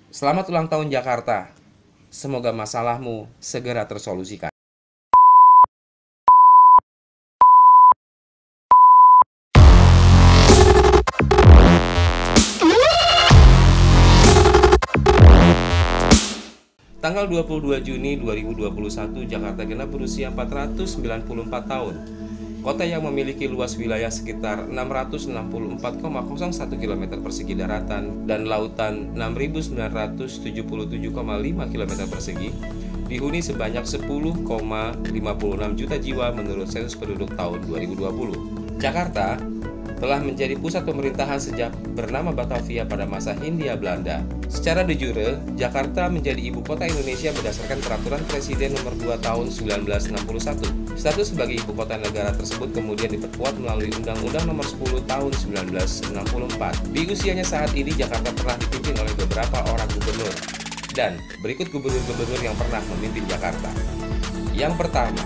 Selamat ulang tahun Jakarta. Semoga masalahmu segera tersolusikan. Tanggal 22 Juni 2021, Jakarta genap berusia 494 tahun. Kota yang memiliki luas wilayah sekitar 664,01 km persegi daratan dan lautan 6.977,5 km persegi, dihuni sebanyak 10,56 juta jiwa menurut sensus penduduk tahun 2020. Jakarta telah menjadi pusat pemerintahan sejak bernama Batavia pada masa Hindia Belanda. Secara de jure, Jakarta menjadi ibu kota Indonesia berdasarkan Peraturan Presiden Nomor 2 Tahun 1961. Status sebagai ibu kota negara tersebut kemudian diperkuat melalui Undang-Undang Nomor 10 Tahun 1964. Di usianya saat ini, Jakarta pernah dipimpin oleh beberapa orang gubernur. Dan berikut gubernur-gubernur yang pernah memimpin Jakarta. Yang pertama,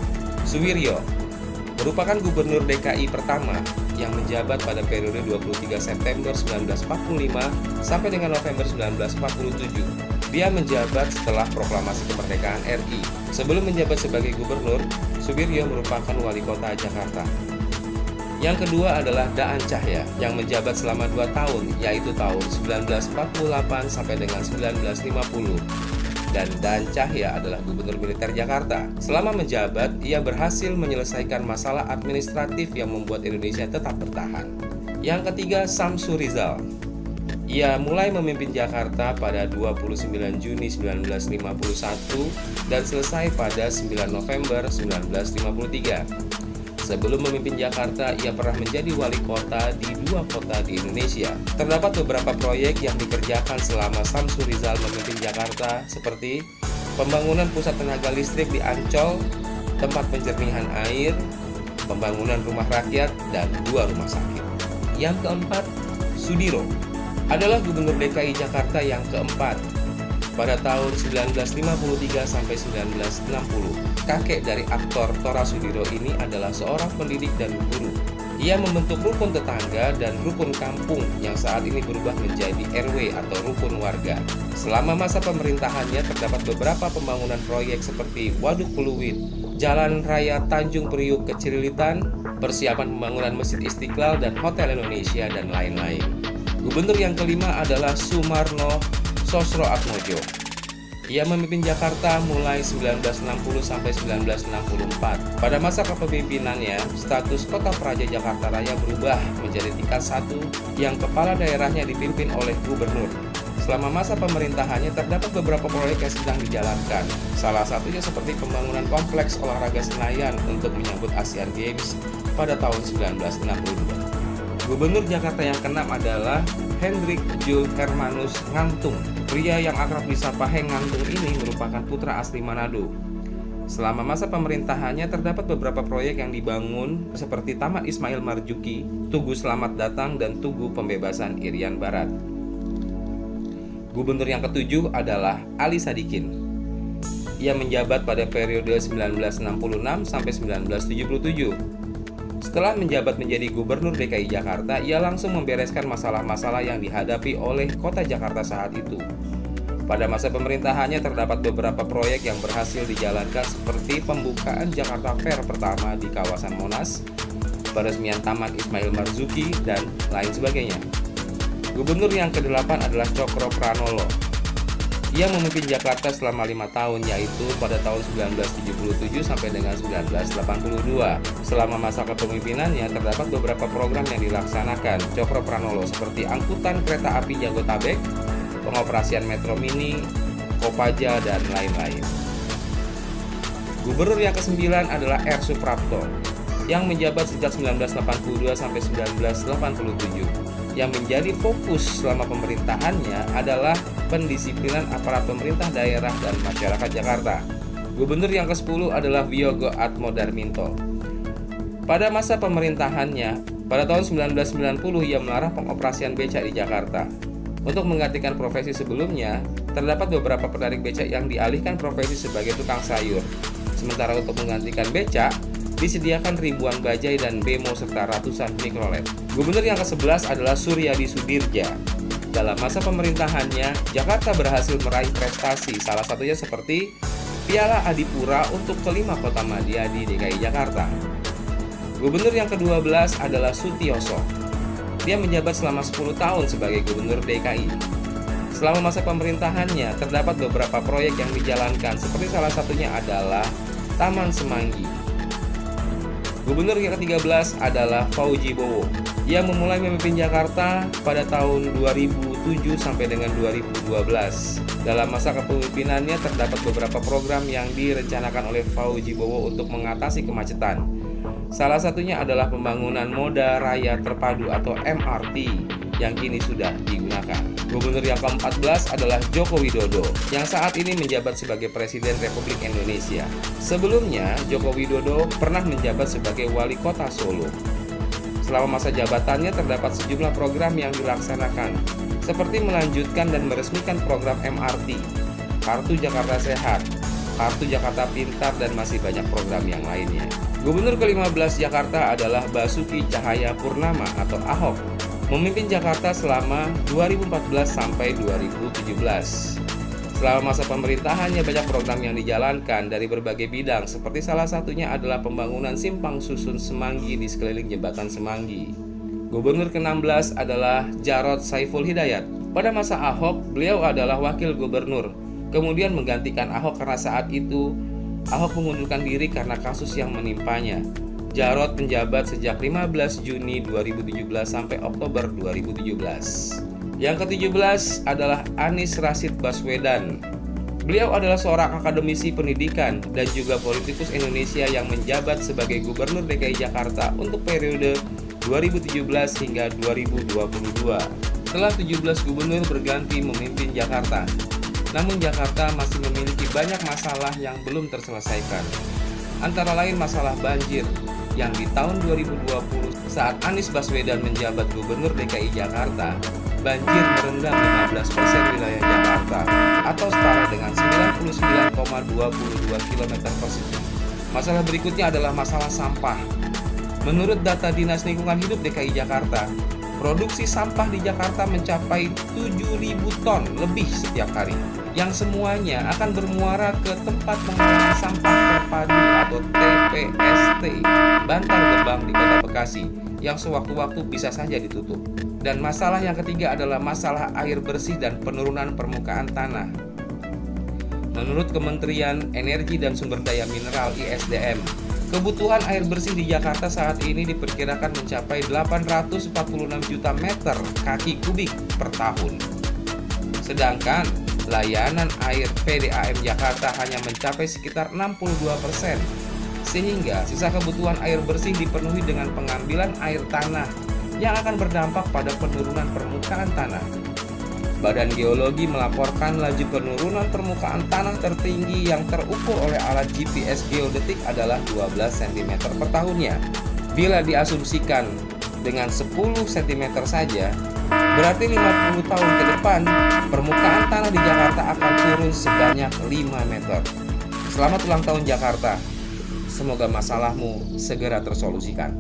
Suwiryo merupakan gubernur DKI pertama yang menjabat pada periode 23 September 1945 sampai dengan November 1947. Dia menjabat setelah proklamasi kemerdekaan RI. Sebelum menjabat sebagai gubernur, Suwiryo merupakan wali kota Jakarta. Yang kedua adalah Daan Cahya yang menjabat selama 2 tahun, yaitu tahun 1948 sampai dengan 1950. Dan Daan Cahya adalah gubernur militer Jakarta. Selama menjabat, ia berhasil menyelesaikan masalah administratif yang membuat Indonesia tetap bertahan. Yang ketiga, Samsu Rizal. Ia mulai memimpin Jakarta pada 29 Juni 1951 dan selesai pada 9 November 1953. Sebelum memimpin Jakarta, ia pernah menjadi wali kota di 2 kota di Indonesia. Terdapat beberapa proyek yang dikerjakan selama Samsu Rizal memimpin Jakarta, seperti pembangunan pusat tenaga listrik di Ancol, tempat penjernihan air, pembangunan rumah rakyat, dan 2 rumah sakit. Yang keempat, Sudiro adalah gubernur DKI Jakarta yang keempat pada tahun 1953 sampai 1960. Kakek dari aktor Tora Sudiro ini adalah seorang pendidik dan guru. Ia membentuk rukun tetangga dan rukun kampung yang saat ini berubah menjadi RW atau rukun warga. Selama masa pemerintahannya terdapat beberapa pembangunan proyek seperti Waduk Pluit, Jalan Raya Tanjung Priuk ke Cililitan, persiapan pembangunan Masjid Istiqlal dan Hotel Indonesia, dan lain-lain. Gubernur yang kelima adalah Sumarno Sosroatmojo. Ia memimpin Jakarta mulai 1960 sampai 1964. Pada masa kepemimpinannya, status Kota Praja Jakarta Raya berubah menjadi tingkat 1 yang kepala daerahnya dipimpin oleh gubernur. Selama masa pemerintahannya terdapat beberapa proyek yang sedang dijalankan. Salah satunya seperti pembangunan kompleks olahraga Senayan untuk menyambut Asian Games pada tahun 1962. Gubernur Jakarta yang keenam adalah Hendrik Jul Hermanus Ngantung. Pria yang akrab disapa Heng Ngantung ini merupakan putra asli Manado. Selama masa pemerintahannya terdapat beberapa proyek yang dibangun seperti Taman Ismail Marzuki, Tugu Selamat Datang, dan Tugu Pembebasan Irian Barat. Gubernur yang ketujuh adalah Ali Sadikin. Ia menjabat pada periode 1966 sampai 1977. Setelah menjabat menjadi gubernur DKI Jakarta, ia langsung membereskan masalah-masalah yang dihadapi oleh kota Jakarta saat itu. Pada masa pemerintahannya terdapat beberapa proyek yang berhasil dijalankan seperti pembukaan Jakarta Fair pertama di kawasan Monas, peresmian Taman Ismail Marzuki, dan lain sebagainya. Gubernur yang ke-8 adalah Cokro Pranolo. Ia memimpin Jakarta selama 5 tahun, yaitu pada tahun 1977 sampai dengan 1982. Selama masa kepemimpinannya terdapat beberapa program yang dilaksanakan Cokro Pranolo seperti angkutan kereta api Jabodetabek, pengoperasian Metro Mini, Kopaja, dan lain-lain. Gubernur yang ke-9 adalah R. Suprapto yang menjabat sejak 1982 sampai 1987. Yang menjadi fokus selama pemerintahannya adalah pendisiplinan aparat pemerintah daerah dan masyarakat Jakarta. Gubernur yang ke-10 adalah Wiyogo Atmodarminto. Pada masa pemerintahannya, pada tahun 1990 ia melarang pengoperasian becak di Jakarta. Untuk menggantikan profesi sebelumnya, terdapat beberapa penarik becak yang dialihkan profesi sebagai tukang sayur. Sementara untuk menggantikan becak, disediakan ribuan bajai dan bemo serta ratusan mikrolet. Gubernur yang ke-11 adalah Suryadi Sudirja. dalam masa pemerintahannya, Jakarta berhasil meraih prestasi, salah satunya seperti Piala Adipura untuk kelima kota madya di DKI Jakarta. Gubernur yang ke-12 adalah Sutioso. Dia menjabat selama 10 tahun sebagai Gubernur DKI. Selama masa pemerintahannya, terdapat beberapa proyek yang dijalankan, seperti salah satunya adalah Taman Semanggi. Gubernur yang ke-13 adalah Fauji Bowo. Ia memulai memimpin Jakarta pada tahun 2007 sampai dengan 2012. Dalam masa kepemimpinannya terdapat beberapa program yang direncanakan oleh Fauji Bowo untuk mengatasi kemacetan. Salah satunya adalah pembangunan moda raya terpadu atau MRT yang kini sudah digunakan. Gubernur yang ke-14 adalah Joko Widodo yang saat ini menjabat sebagai Presiden Republik Indonesia. Sebelumnya, Joko Widodo pernah menjabat sebagai Wali Kota Solo. Selama masa jabatannya terdapat sejumlah program yang dilaksanakan, seperti melanjutkan dan meresmikan program MRT, Kartu Jakarta Sehat, Kartu Jakarta Pintar, dan masih banyak program yang lainnya. Gubernur ke-15 Jakarta adalah Basuki Cahayapurnama atau Ahok, memimpin Jakarta selama 2014 sampai 2017. Selama masa pemerintahannya banyak program yang dijalankan dari berbagai bidang, seperti salah satunya adalah pembangunan simpang susun Semanggi di sekeliling jembatan Semanggi. Gubernur ke-16 adalah Jarod Saiful Hidayat. Pada masa Ahok, beliau adalah wakil gubernur, kemudian menggantikan Ahok karena saat itu Ahok mengundurkan diri karena kasus yang menimpanya. Jarod menjabat sejak 15 Juni 2017 sampai Oktober 2017. Yang ke-17 adalah Anies Rashid Baswedan. Beliau adalah seorang akademisi pendidikan dan juga politikus Indonesia yang menjabat sebagai Gubernur DKI Jakarta untuk periode 2017 hingga 2022. Setelah 17 gubernur berganti memimpin Jakarta, namun Jakarta masih memiliki banyak masalah yang belum terselesaikan. Antara lain masalah banjir, yang di tahun 2020 saat Anies Baswedan menjabat Gubernur DKI Jakarta, banjir merendam 15% wilayah Jakarta atau setara dengan 99,22 km². Masalah berikutnya adalah masalah sampah. Menurut data Dinas Lingkungan Hidup DKI Jakarta, produksi sampah di Jakarta mencapai 7.000 ton lebih setiap hari, yang semuanya akan bermuara ke tempat pengolahan sampah terpadu atau TPST Bantar Gebang di Kota Bekasi, yang sewaktu-waktu bisa saja ditutup. Dan masalah yang ketiga adalah masalah air bersih dan penurunan permukaan tanah. Menurut Kementerian Energi dan Sumber Daya Mineral (ISDM), kebutuhan air bersih di Jakarta saat ini diperkirakan mencapai 846 juta meter kaki kubik per tahun. Sedangkan layanan air PDAM Jakarta hanya mencapai sekitar 62%, sehingga sisa kebutuhan air bersih dipenuhi dengan pengambilan air tanah yang akan berdampak pada penurunan permukaan tanah. Badan Geologi melaporkan laju penurunan permukaan tanah tertinggi yang terukur oleh alat GPS geodetik adalah 12 cm per tahunnya. Bila diasumsikan dengan 10 cm saja, berarti 50 tahun ke depan permukaan tanah di Jakarta akan turun sebanyak 5 meter. Selamat ulang tahun Jakarta. Semoga masalahmu segera tersolusikan.